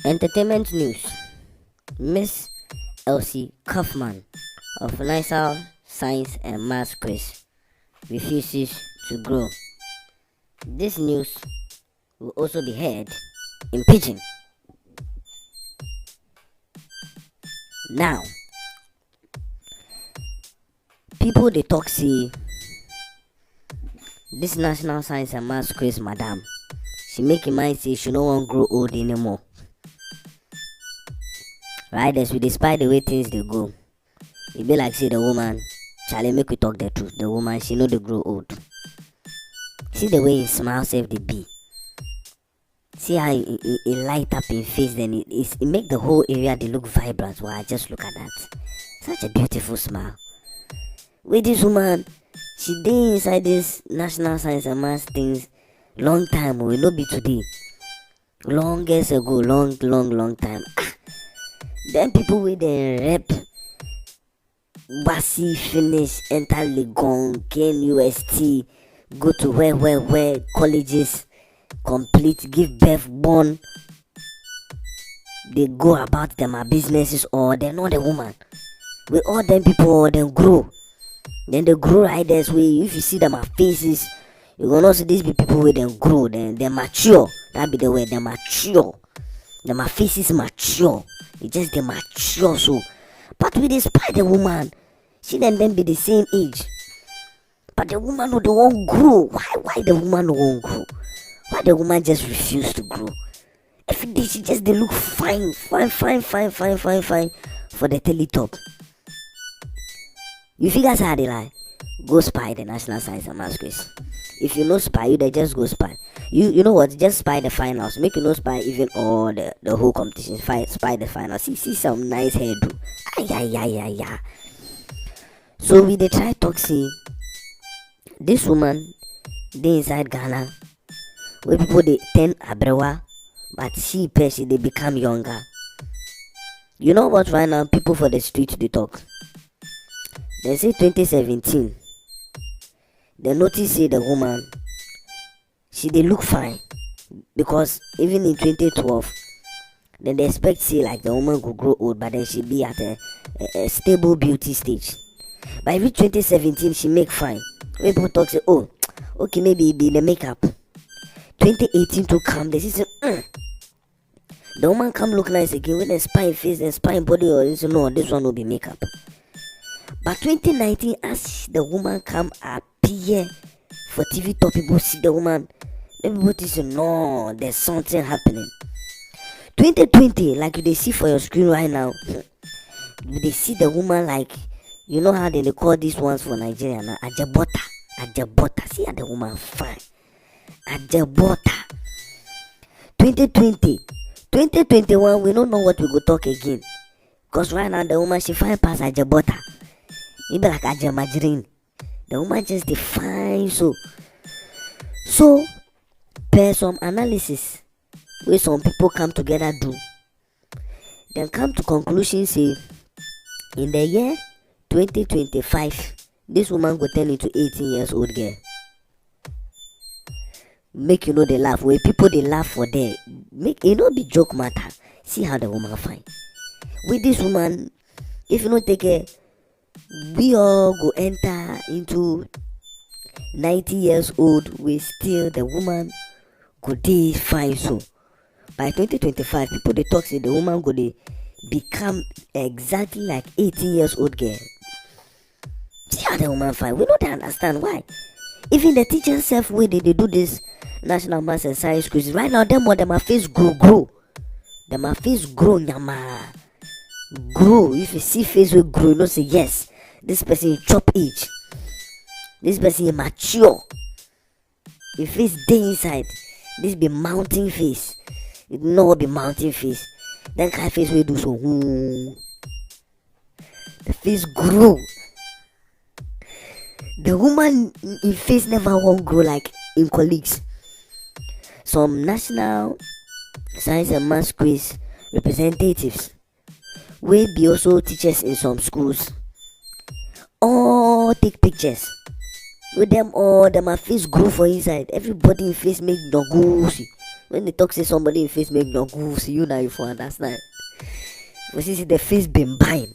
Entertainment news. Miss Elsie Kaufman of Nassau Science and Maths Quiz refuses to grow. This news will also be heard in Pidgin. Now, people they talk say this National Science and Maths Quiz madam, she make in mind say she no want grow old anymore. Right, as we despite the way things they go, it be like say the woman, Charlie make we talk the truth. The woman she know they grow old. See the way he smiles if they be. See how it light up in face, then it make the whole area they look vibrant. Wow, just look at that. Such a beautiful smile. With this woman, she did inside this National Science and Maths things long time. We no be today. Longest ago, long time. Then people with the rep Wasi finish, enter Legon, Ken UST, go to where colleges, complete, give birth, born. They go about them businesses or they're not a woman. With all them people, then grow. Then they grow right this way. If you see them faces, you're gonna see these people with them grow, then they're mature. That be the way they're mature. Then my faces mature. It's just the mature so. But we despite the woman, she then be the same age. But the woman no the won't grow. Why the woman no won't grow? Why the woman just refuse to grow? Every day she just they look fine for the teletop. You figure how they lie? Go spy the National Science and Maths Quiz. If you know spy, you they just go spy. You know what? Just spy the finals. Make you know spy even all the whole competition. Spy the finals. See some nice hairdo. Ay. So we they try talk see this woman they inside Ghana where people they turn abrewa, but she they become younger. You know what? Right now people for the street they talk. They say 2017. They notice say the woman, she they look fine. Because even in 2012, then they expect say like the woman could grow old, but then she be at a stable beauty stage. By every 2017, she make fine. When people talk say, oh, okay, maybe it be the makeup. 2018 to come, they say, the woman come look nice again with the spine face, the spine body, or they say, no, this one will be makeup. But 2019, as the woman come appear for TV top, people see the woman. Everybody say, no, there's something happening. 2020, like they see for your screen right now, they see the woman like, you know how they call these ones for Nigeria now, Ajabota. See how the woman fine. Ajabota. 2020, 2021, we don't know what we go talk again. Because right now the woman she fine past Ajabota. It be like Ajamajirin. The woman just define so. So, per some analysis, where some people come together do, then come to conclusion say, in the year 2025, this woman go turn into 18 years old girl. Make you know they laugh. Where people they laugh for there, make you know be joke matter. See how the woman fine. With this woman, if you don't take care, we all go enter into 90 years old. We still the woman go dey fine so. By 2025, people they talk say the woman go dey become exactly like 18 years old girl. See how the woman fine. We don't understand why. Even the teachers self way they do this National Maths and Science quiz right now, them face grow. Them face grow nyama. Grow. If you see face will grow, you know say yes, this person is chop age. This person is mature. If face day inside, this be mountain face. You know what be mountain face. Then kind of face will do so. The face grow. The woman in face never won't grow like in colleagues. Some National Science and Maths Quiz representatives will be also teachers in some schools. All take pictures with them, all them face grow for inside. Everybody in face make no go see. When they talk say somebody in face make no go see you now you for understand. For see the face been buying.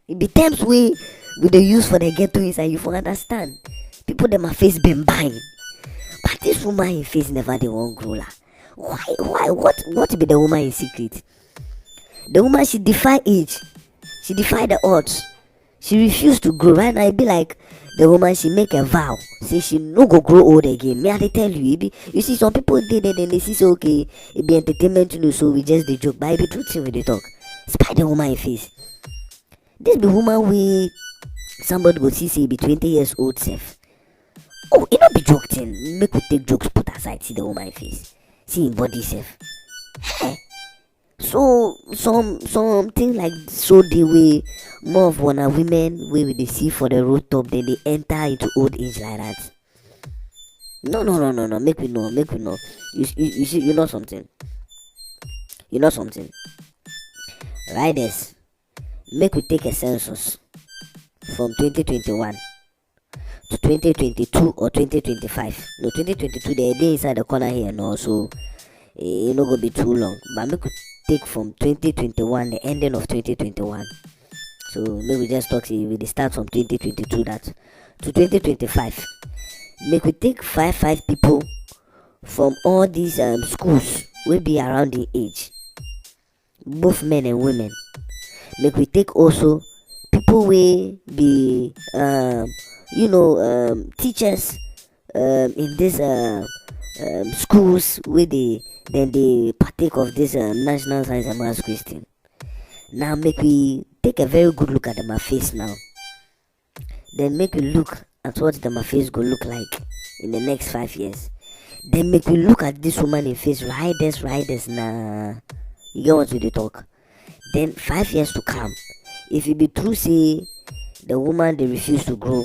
It be terms we they use for the ghetto inside you for understand. People them my face been buying. But this woman in face never they won't grow la. Why what be the woman in secret? The woman she defy age. She defy the odds. She refused to grow. Right now it be like the woman she make a vow. Say she no go grow old again. Me I dey tell you, it be, you see some people did it and they see say okay, it be entertainment you know, so we just the joke. But it be truth thing when they talk. Spy the woman in face. This be woman we somebody go see say be 20 years old self. Oh, it not be joke thing. Make we take jokes put aside, see the woman in face. See in body self. Hey. So something like so the way more of one women we they see for the road top then they enter into old age like that. No. Make we know. You see you know something. You know something. Riders, make we take a census from 2021 to 2022 or 2025. No, 2022 they dey inside the corner here no, so it no go be too long. But make we take from 2021, the ending of 2021. So maybe just talk see we start from 2022 that to 2025. Make we take five people from all these schools will be around the age, both men and women. Make we take also people will be teachers in this schools where they partake of this national science and maths question. Now make we take a very good look at my face now. Then make we look at what my face go look like in the next 5 years. Then make we look at this woman in face, riders nah. You get what we dey talk. Then 5 years to come, if it be true say the woman they refuse to grow,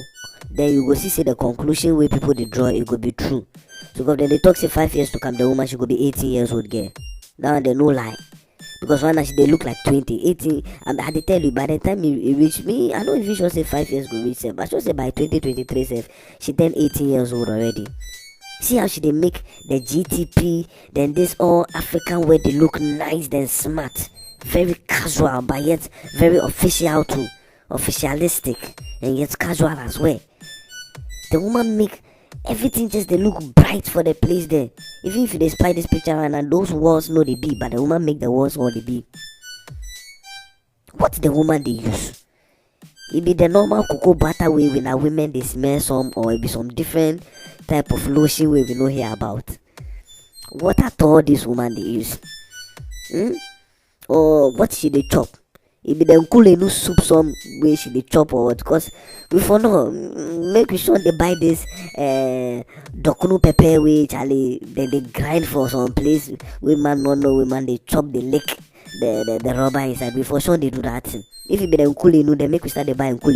then you go see say the conclusion where people they draw it go be true. So because then they talk say 5 years to come the woman she go be 18 years old girl. Now they no lie. Because one she they look like 20, 18. I they tell you by the time it reach me, I don't even sure say 5 years go reach self. I should say by 2023 self, she turned 18 years old already. See how she they make the GTP, then this all African where they look nice then smart, very casual but yet very official too, officialistic and yet casual as well. The woman make everything just they look bright for the place there. Even if they spy this picture and those walls know they be, but the woman make the walls all they be. What the woman they use? It be the normal cocoa butter way when a women they smell some, or it be some different type of lotion way we know here about. What at all this woman they use? Or what she they chop? It be them cool no soup some way she they chop or what? Cause we for no make we sure they buy this dokunu pepper way Charlie then they grind for some place women no know women they chop the lick the rubber inside. Before sure they do that thing. If it be them cool they make we start they buying cool.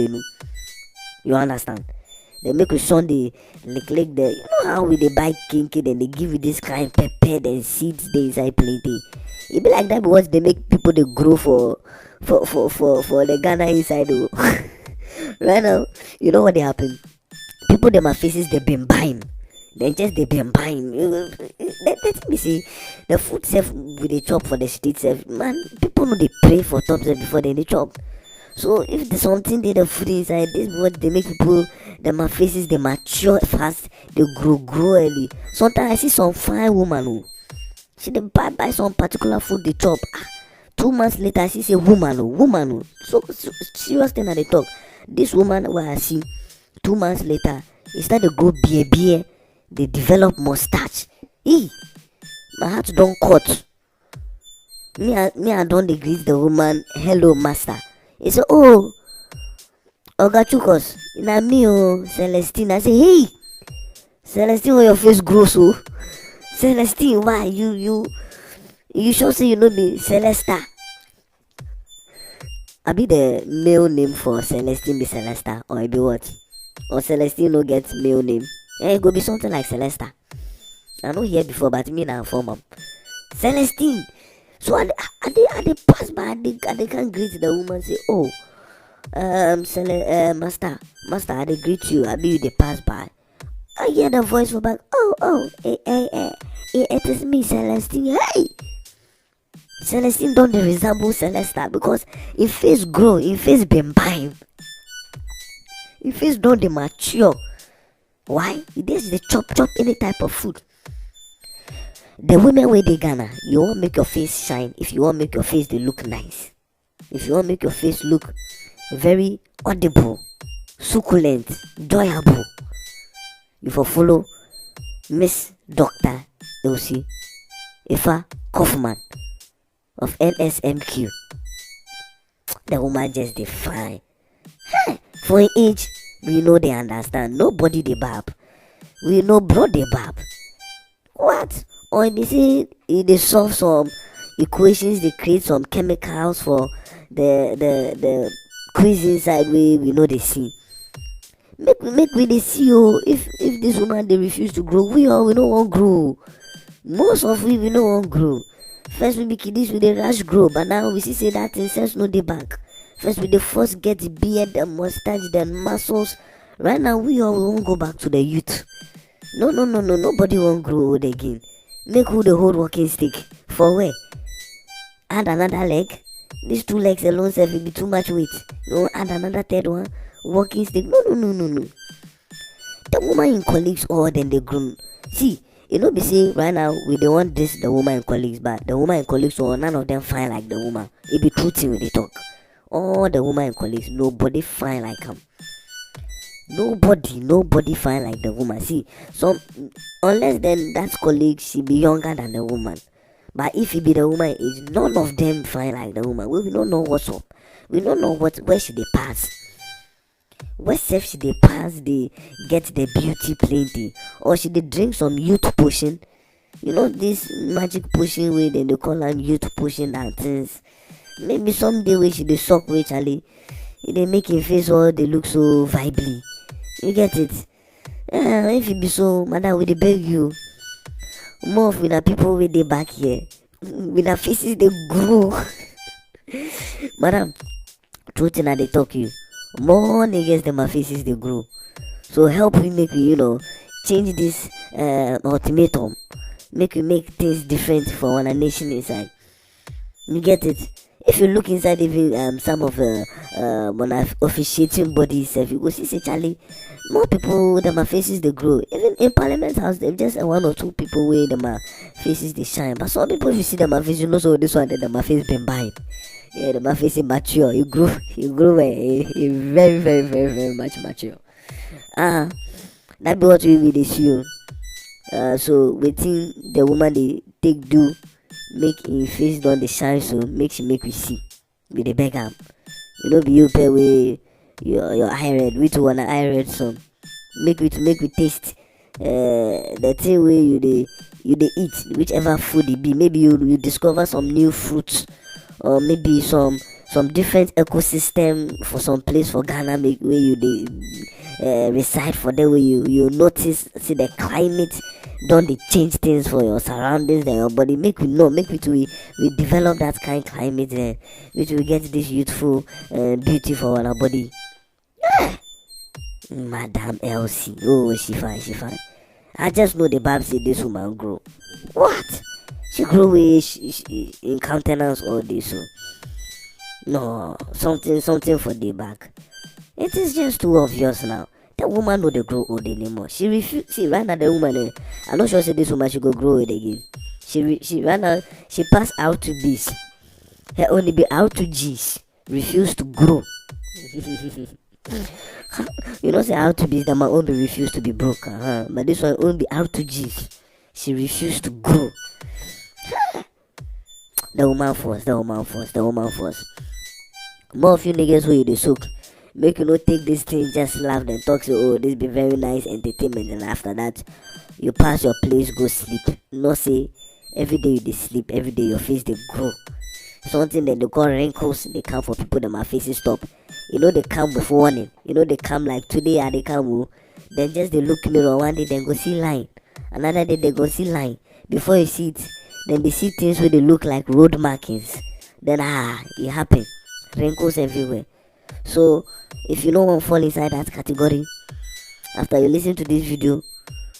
You understand? They make we sure they lick the you know how we they buy kinky then they give you this kind pepper then seeds they inside plenty. It be like that because they make people they grow for the Ghana inside though. Right now, you know what they happen? People them are faces they been buying. Then just they been buying. Let me see the food self with the chop for the street self. Man, people know they pray for top self before they chop. So if there's something they the food inside, this is what they make people them are faces they mature fast, they grow early. Sometimes I see some fine woman who she they buy some particular food they chop. 2 months later, she say woman. So serious thing that they talk. This woman where I see 2 months later, it start to grow beer. They develop mustache. My heart don't cut. Me I don't greet the woman. Hello, master. He say, oh, Ogachukos, na me Celestine. I say, hey, Celestine, where your face grows so? Celestine, why you sure say you know me, Celesta? I be the male name for Celestine be Celesta, or it be what? Or Celestine no get male name. It go be something like Celesta. I know here before, but me now form up. Celestine. So I they pass by and they can greet the woman say, oh, master, I they greet you. I be you they pass by. I hear the voice from back. Oh, it is me, Celestine. Hey, Celestine don't dey resemble Celesta because im face grow, im face been bime, im face don dey mature. Why? E dey dey chop any type of food. The women wey dey Ghana, you wan make your face shine, if you wan make your face dey look nice, if you wan make your face look very audible, succulent, enjoyable, you for follow Miss Dr. Elsie Ifa Kaufman of NSMQ. The woman just dey fine. For her age, we know they understand. Nobody dey barb. We know bro dey barb. What? Or they say they solve some equations, they create some chemicals for the quiz inside we know they see. Make we dey see. Oh, if this woman they refuse to grow, we no want grow. Most of we no want grow. First we be kiddies with the rush grow, but now we see that thing sense no dey back. First we the first get the beard, the mustache, then muscles. Right now we won't go back to the youth. No, nobody won't grow old again. Make who the whole walking stick for where? Add another leg. These 2 legs alone will be too much weight. You want add another third one? Walking stick. No. The woman in colleagues or then they grown. See, you know, be say right now we don't want this the woman in colleagues, but the woman in colleagues or none of them fine like the woman. It be true thing when they talk. All the woman in colleagues, nobody fine like him. Nobody fine like the woman. See, some unless then that colleague she be younger than the woman. But if it be the woman age, none of them fine like the woman. We don't know what's up. We don't know where should they pass. Where safe should they pass? They get the beauty plenty, or should they drink some youth potion? You know this magic potion way then they call them youth potion and things. Maybe someday we should they suck with Charlie. They make your face all they look so vibely. You get it? If it be so, madam, we beg you. More of with the people with the back here. With the faces they grow. Madam, truth in they talk you. More niggas than my faces they grow. So help me make we, change this ultimatum. Make things different for our nation inside. You get it? If you look inside even some of officiating bodies, if you go see Charlie, more people that my faces they grow. Even in Parliament House, they just 1 or 2 people where my faces they shine. But some people if you see that my face, you know so this one that my face been buying. Yeah, the my face is mature. You grow very, very much mature. That be what we will see. So we think the woman they take do. Make him face down the shine so make we see with the beg am. You know be you pay way your eye red, we to wanna eye red some. Make we taste the thing where you dey eat, whichever food it be. Maybe you discover some new fruits or maybe some different ecosystem for some place for Ghana make where you dey reside for there where you notice see the climate don't they change things for your surroundings and your body. Make we know, we develop that kind of climate there, which will get this youthful beauty for our body. Madam Elsie, oh she fine. I just know the Bab say this woman grow. What? She grow in countenance all this so. No, something for the back. It is just too obvious now. The woman no dey grow old anymore. She refuse. See right now the woman. I'm not sure say this woman she go grow old again. She right now she pass out to B's. Her only be out to G's. Refuse to grow. You know say out to B's that my own be refuse to be broke. But this one only be out to G's. She refused to grow. The woman force. More of you niggas who you dey soak. Make you not take this thing, just laugh and talk. So, oh, this be very nice entertainment, and after that, you pass your place, go sleep. No say every day you sleep, every day your face they grow. Something that they call wrinkles, they come for people that my faces stop. You know they come with warning. You know they come like today and they come. Then just they look mirror one day, then go see line. Another day they go see line. Before you see it, then they see things where they look like road markings. Then it happen. Wrinkles everywhere. So if you don't want to fall inside that category, after you listen to this video,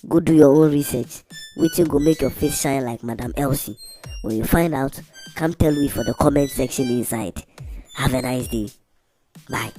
Go do your own research. Waiting go make your face shine like Madam Elsie. When you find out, come tell me for the comment section inside. Have a nice day. Bye.